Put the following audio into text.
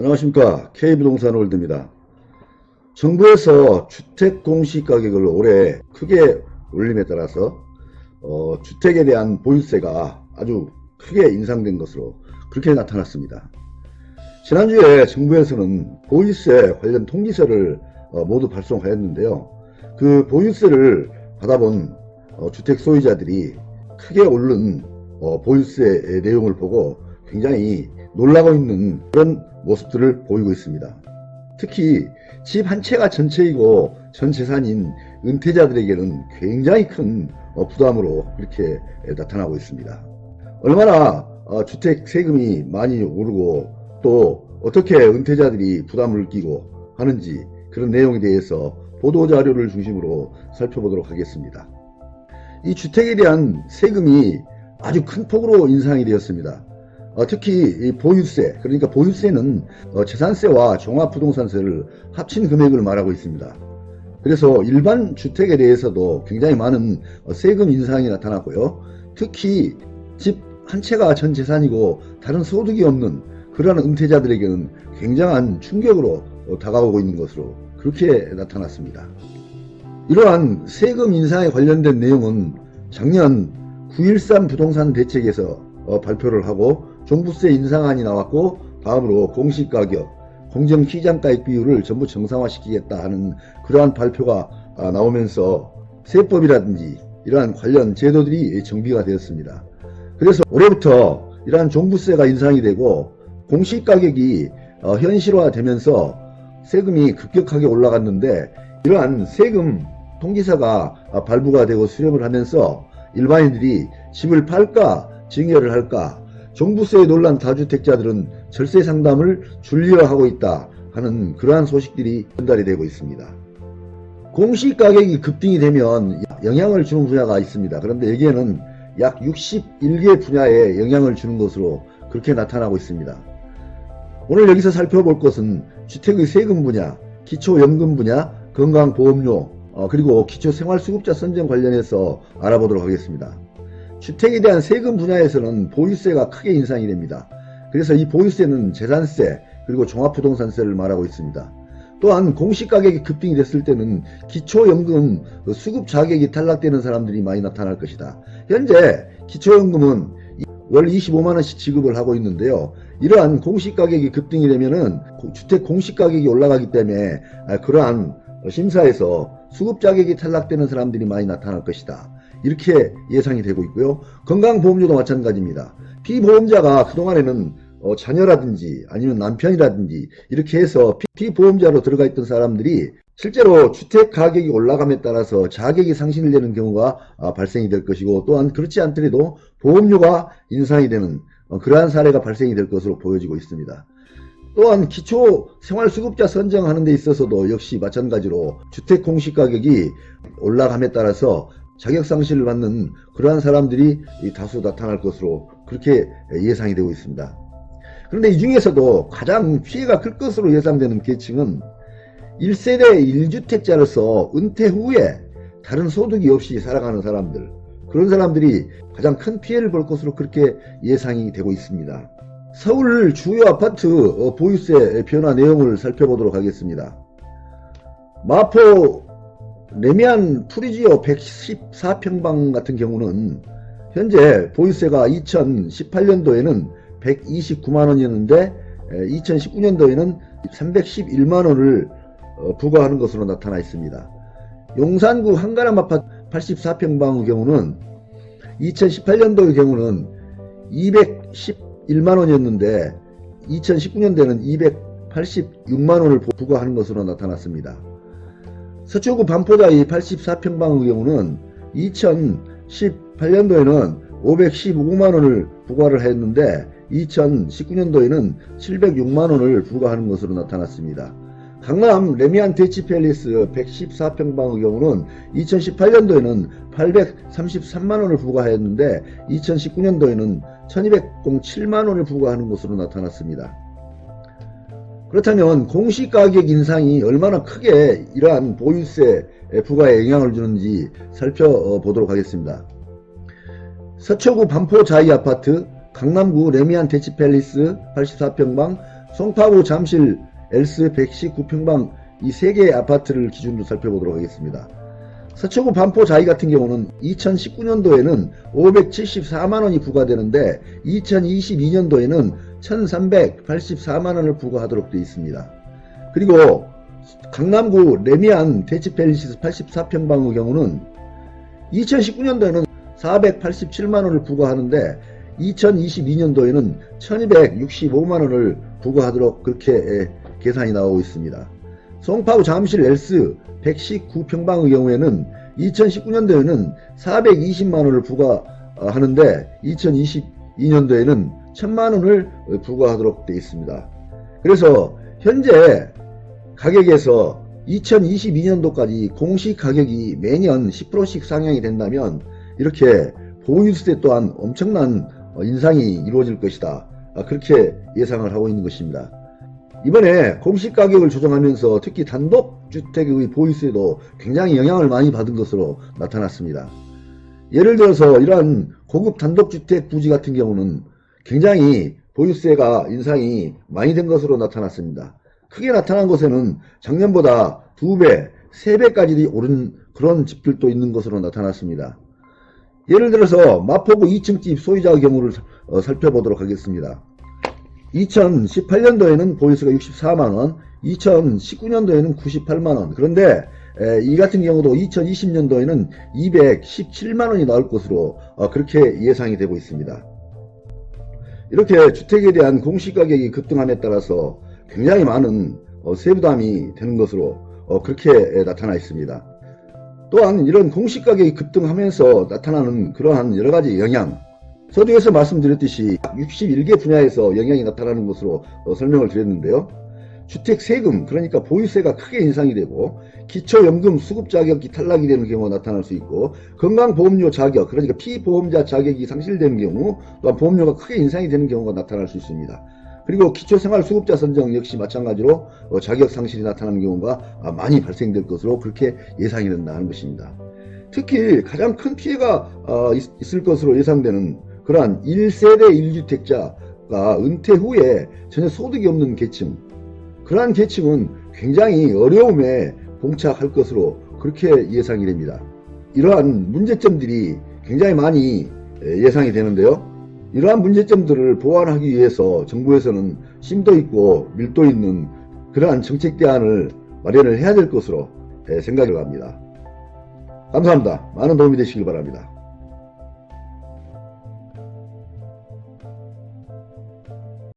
안녕하십니까. K부동산월드입니다. 정부에서 주택 공시가격을 올해 크게 올림에 따라서 주택에 대한 보유세가 아주 크게 인상된 것으로 그렇게 나타났습니다. 지난주에 정부에서는 보유세 관련 통지서를 모두 발송하였는데요. 그 보유세를 받아본 주택 소유자들이 크게 오른 보유세 내용을 보고 굉장히 놀라고 있는 그런 모습들을 보이고 있습니다. 특히 집 한 채가 전체이고 전 재산인 은퇴자들에게는 굉장히 큰 부담으로 이렇게 나타나고 있습니다. 얼마나 주택 세금이 많이 오르고 또 어떻게 은퇴자들이 부담을 느끼고 하는지 그런 내용에 대해서 보도자료를 중심으로 살펴보도록 하겠습니다. 이 주택에 대한 세금이 아주 큰 폭으로 인상이 되었습니다. 특히 이 보유세, 그러니까 보유세는 재산세와 종합부동산세를 합친 금액을 말하고 있습니다. 그래서 일반 주택에 대해서도 굉장히 많은 세금 인상이 나타났고요. 특히 집 한 채가 전 재산이고 다른 소득이 없는 그러한 은퇴자들에게는 굉장한 충격으로 다가오고 있는 것으로 그렇게 나타났습니다. 이러한 세금 인상에 관련된 내용은 작년 9.13 부동산 대책에서 발표를 하고 종부세 인상안이 나왔고 다음으로 공시가격, 공정시장가액 비율을 전부 정상화시키겠다 하는 그러한 발표가 나오면서 세법이라든지 이러한 관련 제도들이 정비가 되었습니다. 그래서 올해부터 이러한 종부세가 인상이 되고 공시가격이 현실화되면서 세금이 급격하게 올라갔는데 이러한 세금 통지서가 발부가 되고 수령을 하면서 일반인들이 집을 팔까 증여를 할까 종부세에 놀란 다주택자들은 절세 상담을 줄리어하고 있다 하는 그러한 소식들이 전달이 되고 있습니다. 공시가격이 급등이 되면 영향을 주는 분야가 있습니다. 그런데 여기에는 약 61개 분야에 영향을 주는 것으로 그렇게 나타나고 있습니다. 오늘 여기서 살펴볼 것은 주택의 세금 분야, 기초연금 분야, 건강보험료, 그리고 기초생활수급자 선정 관련해서 알아보도록 하겠습니다. 주택에 대한 세금 분야에서는 보유세가 크게 인상이 됩니다. 그래서 이 보유세는 재산세 그리고 종합부동산세를 말하고 있습니다. 또한 공시가격이 급등이 됐을 때는 기초연금 수급 자격이 탈락되는 사람들이 많이 나타날 것이다. 현재 기초연금은 월 25만원씩 지급을 하고 있는데요. 이러한 공시가격이 급등이 되면은 주택 공시가격이 올라가기 때문에 그러한 심사에서 수급 자격이 탈락되는 사람들이 많이 나타날 것이다. 이렇게 예상이 되고 있고요. 건강보험료도 마찬가지입니다. 피보험자가 그동안에는 자녀라든지 아니면 남편이라든지 이렇게 해서 피보험자로 들어가 있던 사람들이 실제로 주택 가격이 올라감에 따라서 자격이 상실이 되는 경우가 발생이 될 것이고 또한 그렇지 않더라도 보험료가 인상이 되는 그러한 사례가 발생이 될 것으로 보여지고 있습니다. 또한 기초생활수급자 선정하는 데 있어서도 역시 마찬가지로 주택 공시가격이 올라감에 따라서 자격상실을 받는 그러한 사람들이 다수 나타날 것으로 그렇게 예상이 되고 있습니다. 그런데 이 중에서도 가장 피해가 클 것으로 예상되는 계층은 1세대 1주택자로서 은퇴 후에 다른 소득이 없이 살아가는 사람들, 그런 사람들이 가장 큰 피해를 볼 것으로 그렇게 예상이 되고 있습니다. 서울 주요 아파트 보유세 변화 내용을 살펴보도록 하겠습니다. 마포 레미안 프리지오 114평방 같은 경우는 현재 보유세가 2018년도에는 129만원이었는데 2019년도에는 311만원을 부과하는 것으로 나타나 있습니다. 용산구 한가람 아파트 84평방의 경우는 2018년도의 경우는 211만원이었는데 2019년도에는 286만원을 부과하는 것으로 나타났습니다. 서초구 반포자이 84평방의 경우는 2018년도에는 515만원을 부과를 했는데 2019년도에는 706만원을 부과하는 것으로 나타났습니다. 강남 레미안 대치팰리스 114평방의 경우는 2018년도에는 833만원을 부과했는데 2019년도에는 1207만원을 부과하는 것으로 나타났습니다. 그렇다면 공시가격 인상이 얼마나 크게 이러한 보유세 부과에 영향을 주는지 살펴보도록 하겠습니다. 서초구 반포자이 아파트, 강남구 레미안 대치팰리스 84평방 송파구 잠실 엘스 119평방 이 3개의 아파트를 기준으로 살펴보도록 하겠습니다. 서초구 반포 자이 같은 경우는 2019년도에는 574만원이 부과되는데 2022년도에는 1384만원을 부과하도록 되어 있습니다. 그리고 강남구 레미안 대치펠리시스 84평방의 경우는 2019년도에는 487만원을 부과하는데 2022년도에는 1265만원을 부과하도록 그렇게 계산이 나오고 있습니다. 송파구 잠실 엘스 119평방의 경우에는 2019년도에는 420만원을 부과하는데 2022년도에는 1000만원을 부과하도록 되어 있습니다. 그래서 현재 가격에서 2022년도까지 공시가격이 매년 10%씩 상향이 된다면 이렇게 보유세 또한 엄청난 인상이 이루어질 것이다. 그렇게 예상을 하고 있는 것입니다. 이번에 공시가격을 조정하면서 특히 단독주택의 보유세도 굉장히 영향을 많이 받은 것으로 나타났습니다. 예를 들어서 이러한 고급 단독주택 부지 같은 경우는 굉장히 보유세가 인상이 많이 된 것으로 나타났습니다. 크게 나타난 것에는 작년보다 2배, 3배까지 오른 그런 집들도 있는 것으로 나타났습니다. 예를 들어서 마포구 2층집 소유자의 경우를 살펴보도록 하겠습니다. 2018년도에는 보유세가 64만원, 2019년도에는 98만원. 그런데 이 같은 경우도 2020년도에는 217만원이 나올 것으로 그렇게 예상이 되고 있습니다. 이렇게 주택에 대한 공시가격이 급등함에 따라서 굉장히 많은 세부담이 되는 것으로 그렇게 나타나 있습니다. 또한 이런 공시가격이 급등하면서 나타나는 그러한 여러가지 영향, 서두에서 말씀드렸듯이 61개 분야에서 영향이 나타나는 것으로 설명을 드렸는데요. 주택세금, 그러니까 보유세가 크게 인상이 되고 기초연금 수급자격이 탈락이 되는 경우가 나타날 수 있고 건강보험료 자격, 그러니까 피보험자 자격이 상실되는 경우 또한 보험료가 크게 인상이 되는 경우가 나타날 수 있습니다. 그리고 기초생활수급자 선정 역시 마찬가지로 자격 상실이 나타나는 경우가 많이 발생될 것으로 그렇게 예상이 된다는 것입니다. 특히 가장 큰 피해가 있을 것으로 예상되는 그러한 1세대 1주택자가 은퇴 후에 전혀 소득이 없는 계층, 그러한 계층은 굉장히 어려움에 봉착할 것으로 그렇게 예상이 됩니다. 이러한 문제점들이 굉장히 많이 예상이 되는데요. 이러한 문제점들을 보완하기 위해서 정부에서는 심도 있고 밀도 있는 그러한 정책 대안을 마련을 해야 될 것으로 생각을 합니다. 감사합니다. 많은 도움이 되시길 바랍니다.